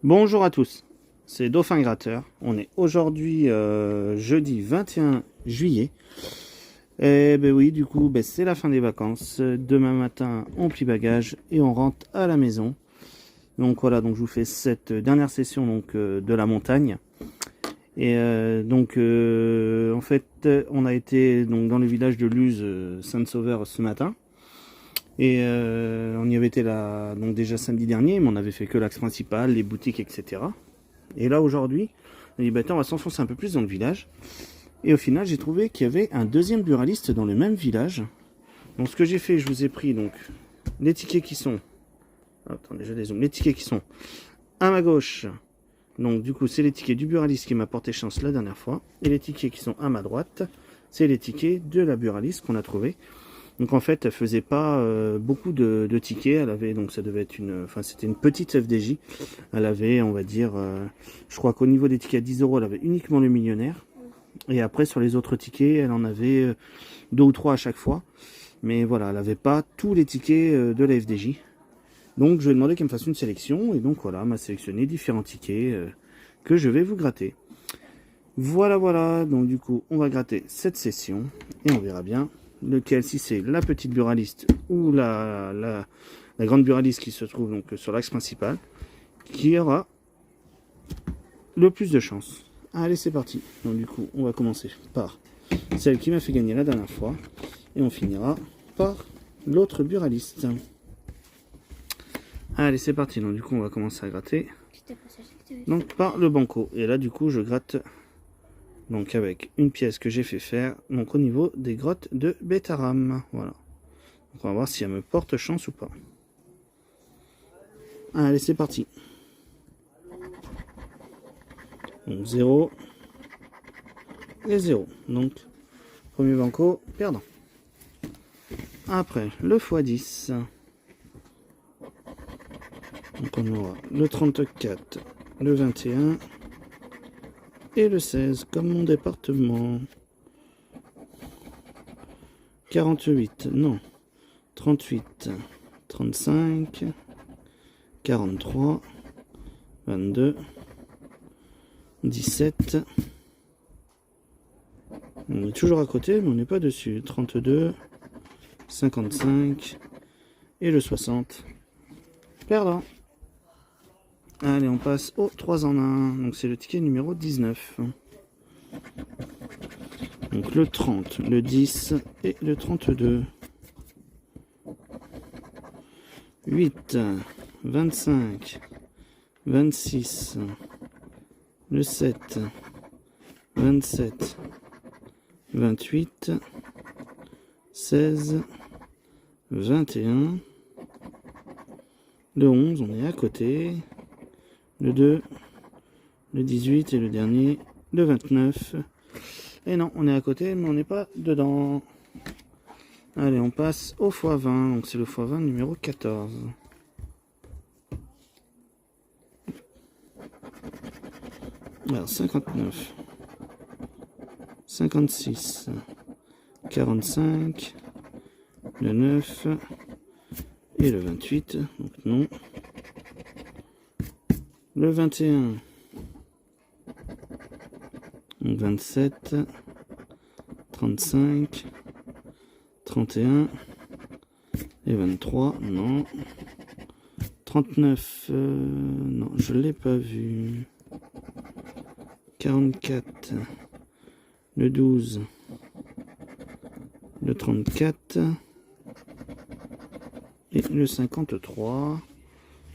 Bonjour à tous, c'est Dauphin Gratteur. On est aujourd'hui jeudi 21 juillet. Et ben oui, du coup, c'est la fin des vacances. Demain matin, on plie bagage et on rentre à la maison. Donc voilà, donc je vous fais cette dernière session de la montagne. Et en fait, on a été dans le village de Luz, Saint-Sauveur ce matin. Et on y avait été là donc déjà samedi dernier, mais on avait fait que l'axe principal, les boutiques, etc. Et là aujourd'hui, on a dit on va s'enfoncer un peu plus dans le village. Et au final, j'ai trouvé qu'il y avait un deuxième buraliste dans le même village. Donc ce que j'ai fait, je vous ai pris donc les tickets qui sont, attendez, je dézoome, les tickets qui sont à ma gauche. Donc du coup, c'est les tickets du buraliste qui m'a porté chance la dernière fois, et les tickets qui sont à ma droite, c'est les tickets de la buraliste qu'on a trouvé. Donc en fait, elle faisait pas beaucoup de tickets. Elle avait, donc ça devait être c'était une petite FDJ. Elle avait, on va dire, je crois qu'au niveau des tickets à 10 euros, elle avait uniquement le millionnaire. Et après, sur les autres tickets, elle en avait 2 ou 3 à chaque fois. Mais voilà, elle n'avait pas tous les tickets de la FDJ. Donc je lui ai demandé qu'elle me fasse une sélection. Et donc voilà, elle m'a sélectionné différents tickets que je vais vous gratter. Voilà. Donc du coup, on va gratter cette session. Et on verra bien lequel, si c'est la petite buraliste ou la grande buraliste qui se trouve donc sur l'axe principal, qui aura le plus de chance. Allez, c'est parti. Donc du coup, on va commencer par celle qui m'a fait gagner la dernière fois, et on finira par l'autre buraliste. Allez, c'est parti. Donc du coup, on va commencer à gratter. Donc par le banco. Et là, du coup, je gratte donc avec une pièce que j'ai fait faire donc au niveau des grottes de Bétaram. Voilà. Donc on va voir si elle me porte chance ou pas. Allez, c'est parti. Donc 0 et 0. Donc premier banco perdant. Après le x10. Donc on aura le 34, le 21 et le 16 comme mon département. 48, non. 38, 35, 43, 22, 17. On est toujours à côté, mais on n'est pas dessus. 32, 55 et le 60. Perdant. Allez, on passe au 3 en 1. Donc c'est le ticket numéro 19. Donc le 30, le 10 et le 32. 8, 25, 26, le 7, 27, 28, 16, 21, le 11, on est à côté, le 2, le 18 et le dernier, le 29. Et non, on est à côté, mais on n'est pas dedans. Allez, on passe au x20, donc c'est le x20 numéro 14. Alors, 59, 56, 45, le 9 et le 28, donc non. Le 21, donc 27, 35, 31 et 23, non. 39, non, je l'ai pas vu. 44, le 12, le 34 et le 53,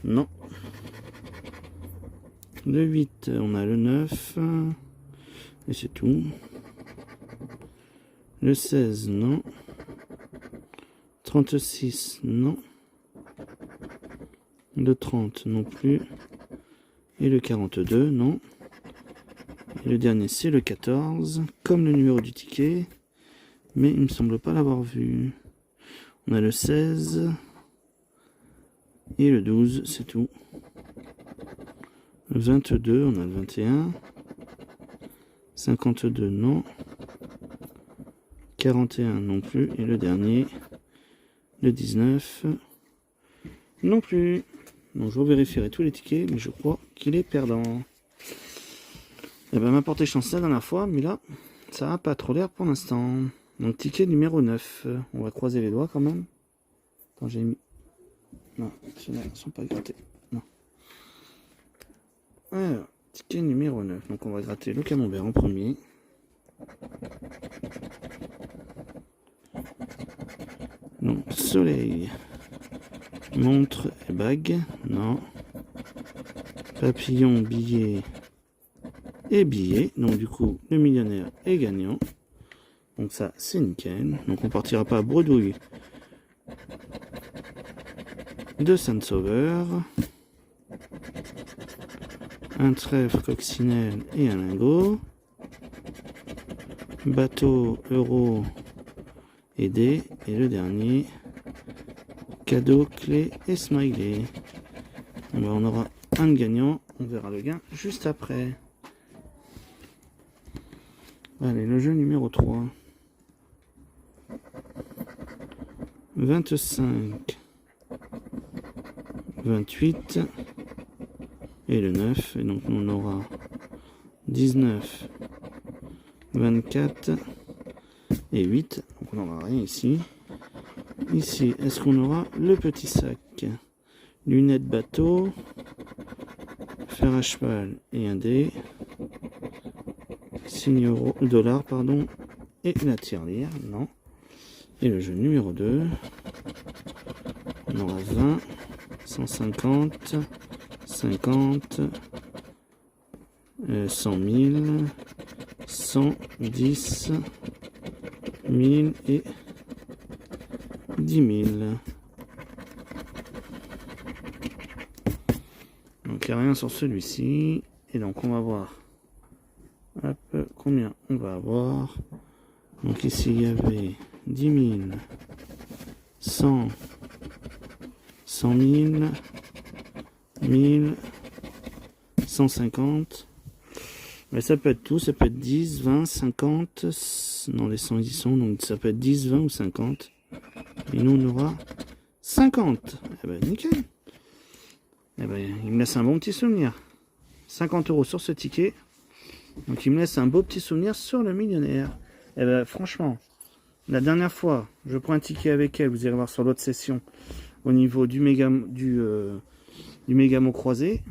non. Le 8, on a le 9 et c'est tout. Le 16, non. 36, non. Le 30, non plus. Et le 42, non. Et le dernier, c'est le 14, comme le numéro du ticket. Mais il me semble pas l'avoir vu. On a le 16. Et le 12, c'est tout. Le 22, on a le 21. 52, non. 41, non plus. Et le dernier, le 19, non plus. Donc je revérifierai tous les tickets, mais je crois qu'il est perdant. Et ben m'a porté chance la dernière fois, mais là, ça a pas trop l'air pour l'instant. Donc ticket numéro 9. On va croiser les doigts quand même. Attends, j'ai mis... Non, ceux-là ne sont pas grattés. Non. Alors, ticket numéro 9. Donc on va gratter le camembert en premier. Donc soleil, montre et bague, non. Papillon, billet et billet. Donc du coup, le millionnaire est gagnant. Donc ça, c'est nickel. Donc on partira pas à bredouille de Saint-Sauveur. Un trèfle, coccinelle et un lingot. Bateau, euro et dés. Et le dernier, cadeau, clé et smiley. Donc on aura un gagnant. On verra le gain juste après. Allez, le jeu numéro 3. 25, 28 et le 9. Et donc on aura 19, 24 et 8. Donc on n'aura rien ici. Ici, est-ce qu'on aura le petit sac? Lunettes bateau, fer à cheval et un dé. Signe euro, dollar, pardon. Et la tirelire, non. Et le jeu numéro 2. On aura 20, 150, 50, 100 000, 110, 1000 et 10 000. Donc il n'y a rien sur celui-ci. Et donc on va voir hop, combien on va avoir. Donc ici il y avait 10 000, 100, 100 000, 1000, 150. Mais ça peut être tout, ça peut être 10, 20, 50. Non, les 100 ils y sont, donc ça peut être 10, 20 ou 50. Et nous on aura 50. Eh ben nickel. Eh ben, il me laisse un bon petit souvenir. 50 € sur ce ticket. Donc il me laisse un beau petit souvenir sur le millionnaire. Eh ben franchement, la dernière fois, je prends un ticket avec elle, vous irez voir sur l'autre session, au niveau du Mégamo croisé,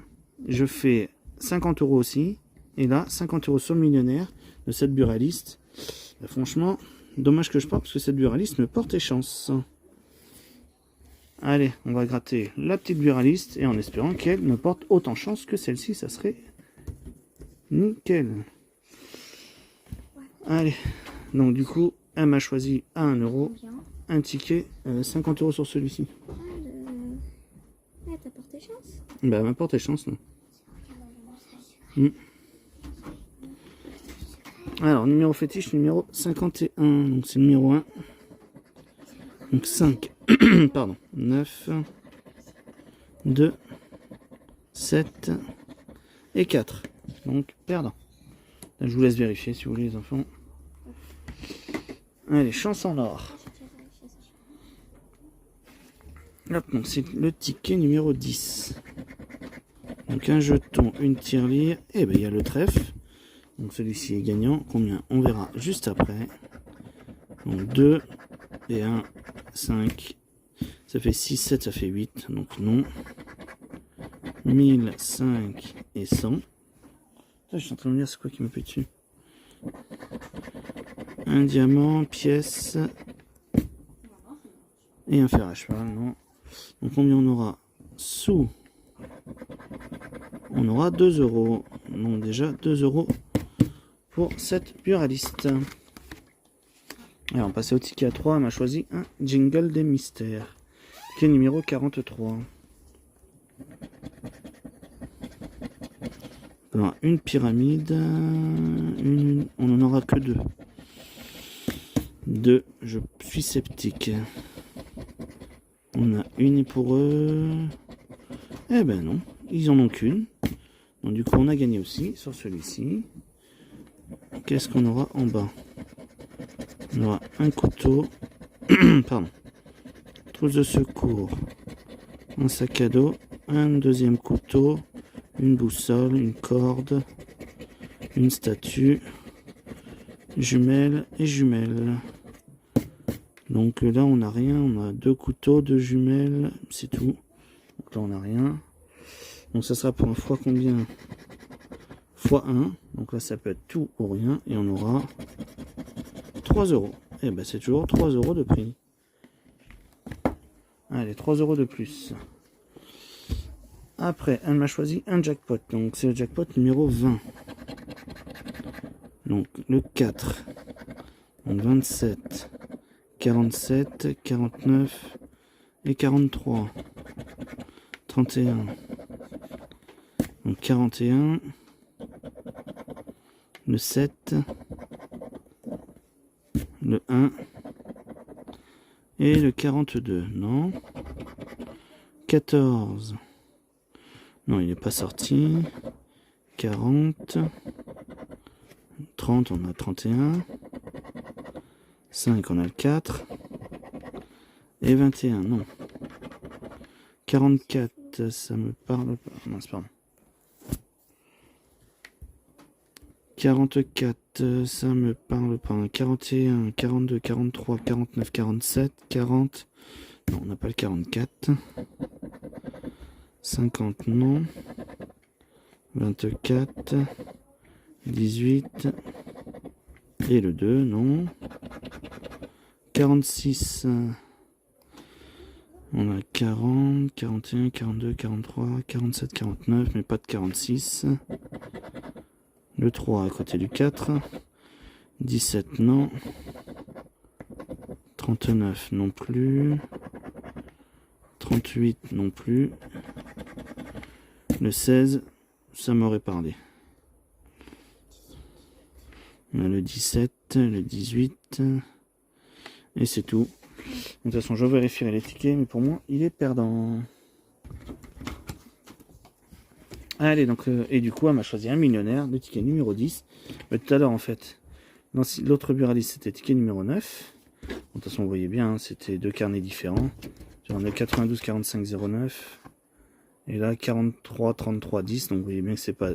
je fais 50 € aussi, et là, 50 € sur le millionnaire de cette buraliste. Et franchement, dommage que je parte, parce que cette buraliste me portait chance. Allez, on va gratter la petite buraliste, et en espérant qu'elle me porte autant chance que celle-ci, ça serait nickel. Allez, donc du coup, elle m'a choisi à 1 €, un ticket, 50 € sur celui-ci. Ouais, t'as porté chance. Bah, elle m'a porté chance, là. Alors, numéro fétiche, numéro 51. Donc, c'est le numéro 1. Donc, 5. Pardon. 9. 2. 7. Et 4. Donc, perdant. Là, je vous laisse vérifier si vous voulez, les enfants. Allez, chance en or. Hop, donc c'est le ticket numéro 10. Donc un jeton, une tirelire, et ben il y a le trèfle. Donc celui-ci est gagnant. Combien? On verra juste après. Donc 2 et 1, 5. Ça fait 6, 7, ça fait 8. Donc non. 1000, 5 et 100. Je suis en train de me dire c'est quoi qui me fait dessus. Un diamant, pièce et un fer à cheval, non. Donc combien on aura? Sous. On aura 2 €. Donc déjà 2 € pour cette buraliste. Et on va passer au ticket à 3. Elle m'a choisi un jingle des mystères. Ticket numéro 43. Alors, une pyramide. On n'en aura que 2. 2, je suis sceptique. On a une pour eux. Eh ben non, ils en ont qu'une. Donc du coup on a gagné aussi sur celui-ci. Qu'est-ce qu'on aura en bas? On aura un couteau. Pardon. Trousse de secours. Un sac à dos. un deuxième couteau, une boussole, une corde, une statue, jumelles et jumelles. Donc là on n'a rien, on a 2 couteaux, 2 jumelles, c'est tout. Donc là on n'a rien. Donc ça sera pour un fois combien? Fois 1. Donc là ça peut être tout ou rien. Et on aura 3 euros. Et ben c'est toujours 3 euros de prix. Allez, 3 euros de plus. Après, elle m'a choisi un jackpot. Donc c'est le jackpot numéro 20. Donc le 4. Donc 27. 47, 49 et 43. 31. Donc 41. Le 7. Le 1. Et le 42. Non. 14. Non, il n'est pas sorti. 40. 30, on a 31. 5, on a le 4. Et 21, non. 44, ça me parle pas. Mince, pardon. 44, ça me parle pas. 41, 42, 43, 49, 47, 40. Non, on n'a pas le 44. 50, non. 24. 18. Et le 2, non. 46. On a 40, 41, 42, 43, 47, 49, mais pas de 46. Le 3 à côté du 4. 17, non. 39, non plus. 38, non plus. Le 16, ça m'aurait parlé. On a le 17, le 18. Et c'est tout. De toute façon, je vérifierai les tickets, mais pour moi, il est perdant. Allez, donc, et du coup, elle m'a choisi un millionnaire, le ticket numéro 10. Mais tout à l'heure, en fait, l'autre buraliste, c'était ticket numéro 9. De toute façon, vous voyez bien, hein, c'était 2 carnets différents. On a 92, 45, 09. Et là, 43, 33, 10. Donc, vous voyez bien que c'est pas,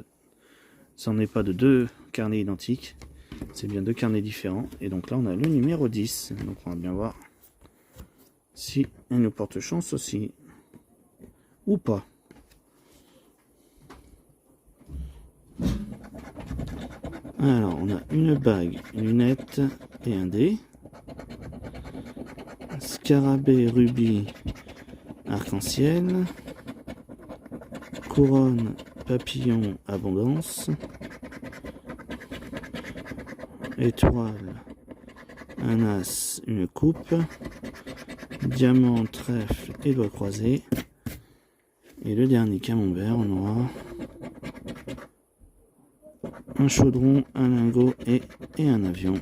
ça n'en est pas de 2 carnets identiques. C'est bien 2 carnets différents. Et donc là, on a le numéro 10. Donc, on va bien voir si elle nous porte chance aussi. Ou pas. Alors, on a une bague, une lunette et un dé. Scarabée, rubis, arc-en-ciel. Couronne, papillon, abondance. Étoile, un as, une coupe. Diamant, trèfle et doigt croisé. Et le dernier camembert, on aura un chaudron, un lingot et un avion.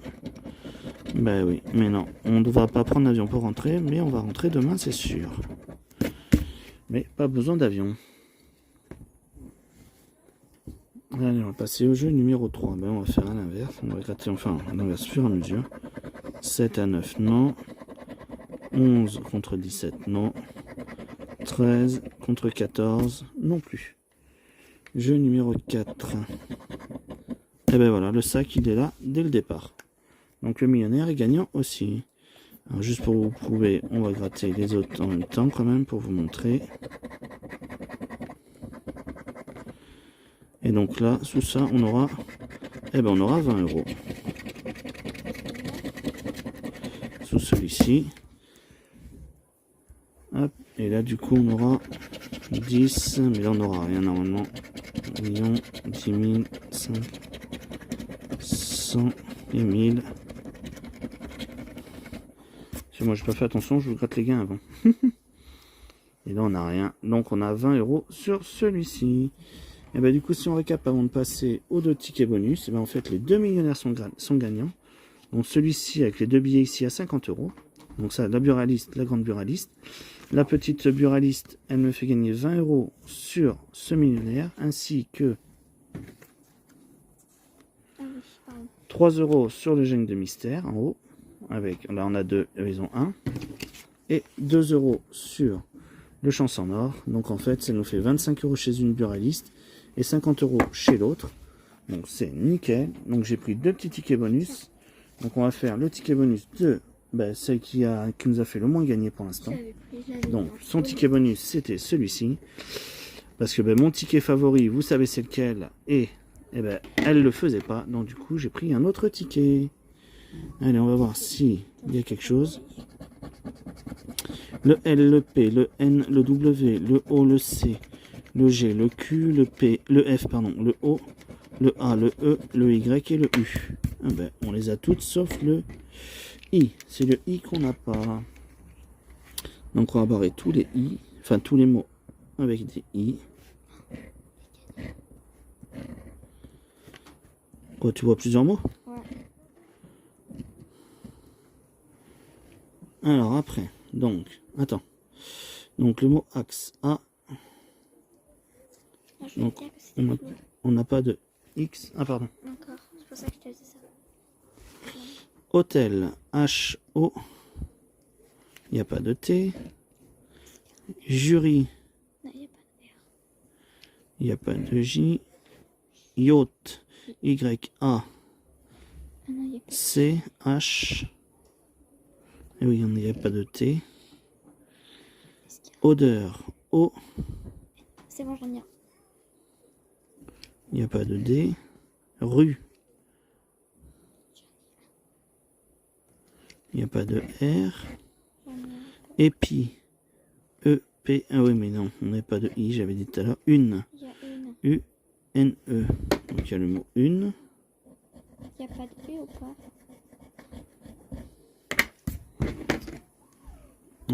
Bah oui, mais non, on ne va pas prendre l'avion pour rentrer, mais on va rentrer demain, c'est sûr. Mais pas besoin d'avion. Allez, on va passer au jeu numéro 3. Ben, on va faire à l'inverse. On va gratter, enfin, à l'inverse, au fur et à mesure. 7 à 9, non. 11 contre 17, non. 13 contre 14, non plus. Jeu numéro 4. Et ben voilà, le sac, il est là dès le départ. Donc le millionnaire est gagnant aussi. Alors juste pour vous prouver, on va gratter les autres en même temps quand même pour vous montrer. Et donc là, sous ça, on aura, on aura 20 euros. Sous celui-ci. Hop, et là du coup on aura 10, mais là on n'aura rien normalement. Millions, 10 000, 5, 100 et 1000. Si moi j'ai pas fait attention, je vous gratte les gains avant. Et là on n'a rien, donc on a 20 euros sur celui-ci. Et bah du coup si on récap avant de passer aux 2 tickets bonus, et ben en fait les 2 millionnaires sont gagnants. Donc celui-ci avec les 2 billets ici à 50 euros. Donc ça, la buraliste, la grande buraliste. La petite buraliste, elle me fait gagner 20 euros sur ce millionnaire, ainsi que 3 euros sur le gène de mystère en haut. Avec, là on a 2, ils ont 1. Et 2 euros sur le chance en or. Donc en fait, ça nous fait 25 € chez une buraliste et 50 € chez l'autre. Donc c'est nickel. Donc j'ai pris 2 petits tickets bonus. Donc on va faire le ticket bonus de celle qui nous a fait le moins gagner pour l'instant. Donc son ticket bonus c'était celui-ci. Parce que mon ticket favori, vous savez c'est lequel. Et elle le faisait pas. Donc du coup j'ai pris un autre ticket. Allez, on va voir si il y a quelque chose. Le L, le P, le N, le W, le O, le C, le G, le Q, le P, le F, pardon, le O, le A, le E, le Y et le U. On les a toutes sauf le I. C'est le I qu'on n'a pas. Donc on va barrer tous les I, enfin tous les mots avec des I. Quoi, tu vois plusieurs mots? Ouais. Alors après, donc, attends. Donc le mot axe A. Donc on n'a pas de X. Ah pardon. D'accord, c'est pour ça que je te dis ça. Hôtel H-O. Il n'y a pas de T. Jury. Non, il n'y a pas de R. Il n'y a pas de J. Yacht. Y-A. Ah non, il n'y a pas de C-H. Et oui, il n'y a pas de T. Odeur. O. C'est bon, j'en ai un. Il n'y a pas de D. Rue. Il n'y a pas de R. Épi. E-P. Ah oui, mais non, on n'a pas de I, j'avais dit tout à l'heure. Une. Il y a une. U-N-E. Donc il y a le mot une. Il n'y a pas de U ou pas?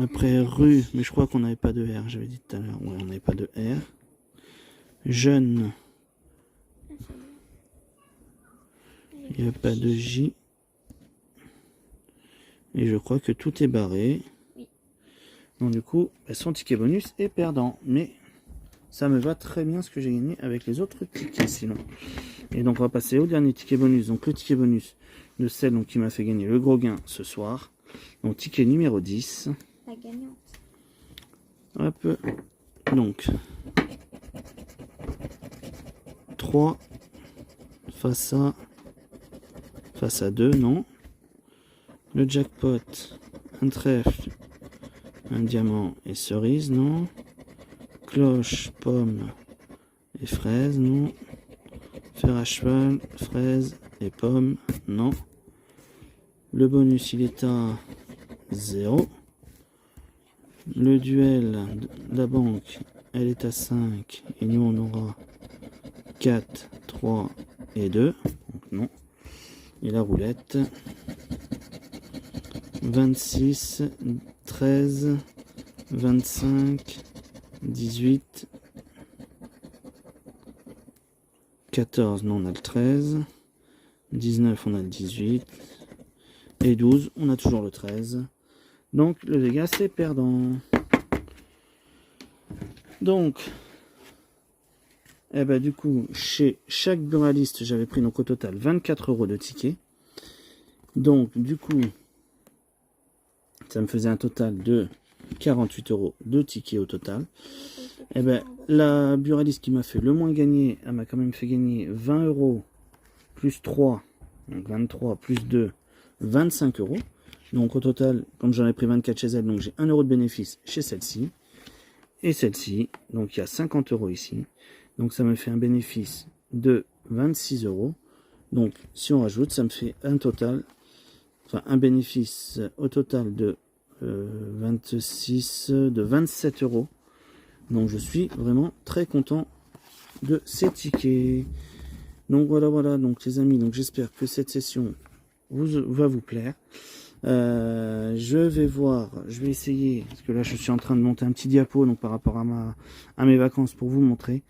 Après rue, mais je crois qu'on n'avait pas de R, j'avais dit tout à l'heure. Ouais, on n'avait pas de R. Jeune. Il n'y a pas de J. Et je crois que tout est barré. Oui. Donc du coup, son ticket bonus est perdant. Mais ça me va très bien ce que j'ai gagné avec les autres tickets sinon. Et donc on va passer au dernier ticket bonus. Donc le ticket bonus de celle qui m'a fait gagner le gros gain ce soir. Donc ticket numéro 10. La gagnante. Hop. Donc 3 face à 2, non. Le jackpot, un trèfle, un diamant et cerise, non. Cloche, pomme et fraise, non. Fer à cheval, fraise et pomme, non. Le bonus, il est à 0. Le duel de la banque, elle est à 5. Et nous, on aura 4, 3 et 2. Donc non. Et la roulette, 26, 13, 25, 18, 14, non, on a le 13, 19, on a le 18, et 12, on a toujours le 13. Donc le dégât, c'est perdant. Donc, du coup, chez chaque buraliste, j'avais pris donc au total 24 € de tickets. Donc, du coup, ça me faisait un total de 48 € de tickets au total. La buraliste qui m'a fait le moins gagner, elle m'a quand même fait gagner 20 € plus 3, donc 23 plus 2, 25 €. Donc au total, comme j'en ai pris 24 chez elle, donc j'ai 1 € de bénéfice chez celle-ci. Et celle-ci, donc il y a 50 € ici. Donc ça me fait un bénéfice de 26 €. Donc si on rajoute, ça me fait un total, enfin un bénéfice au total de 27 €. Donc je suis vraiment très content de ces tickets. Donc voilà, donc les amis, donc j'espère que cette session va vous plaire. Je vais essayer, parce que là je suis en train de monter un petit diapo donc par rapport à mes vacances pour vous montrer.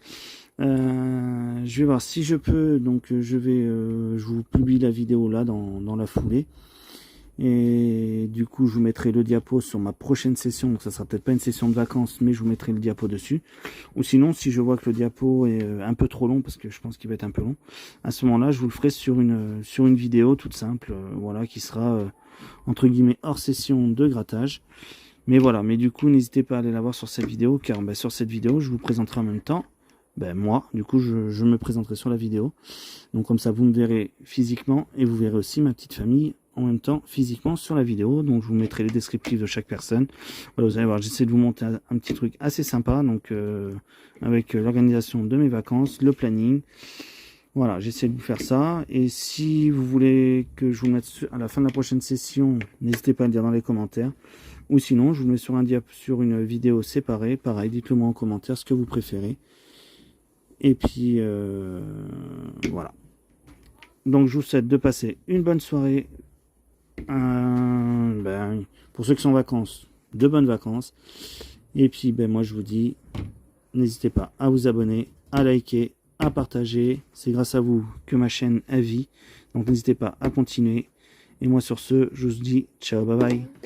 Je vais voir si je peux, donc je vous publie la vidéo là dans la foulée. Et du coup je vous mettrai le diapo sur ma prochaine session, donc ça sera peut-être pas une session de vacances, mais je vous mettrai le diapo dessus. Ou sinon, si je vois que le diapo est un peu trop long, parce que je pense qu'il va être un peu long, à ce moment là je vous le ferai sur une vidéo toute simple, voilà, qui sera entre guillemets hors session de grattage. Mais voilà, mais du coup, n'hésitez pas à aller la voir sur cette vidéo, car bah, sur cette vidéo, je vous présenterai en même temps, ben, moi, du coup, je me présenterai sur la vidéo. Donc comme ça, vous me verrez physiquement et vous verrez aussi ma petite famille en même temps physiquement sur la vidéo. Donc je vous mettrai les descriptifs de chaque personne. Voilà, vous allez voir, j'essaie de vous monter un petit truc assez sympa, donc avec l'organisation de mes vacances, le planning. Voilà, j'essaie de vous faire ça. Et si vous voulez que je vous mette à la fin de la prochaine session, n'hésitez pas à le dire dans les commentaires. Ou sinon, je vous mets sur sur une vidéo séparée. Pareil, dites-le moi en commentaire ce que vous préférez. Et puis, voilà. Donc, je vous souhaite de passer une bonne soirée. Pour ceux qui sont en vacances, de bonnes vacances. Et puis, ben, moi, je vous dis, n'hésitez pas à vous abonner, à liker, à partager. C'est grâce à vous que ma chaîne a vie. Donc, n'hésitez pas à continuer. Et moi, sur ce, je vous dis ciao, bye bye.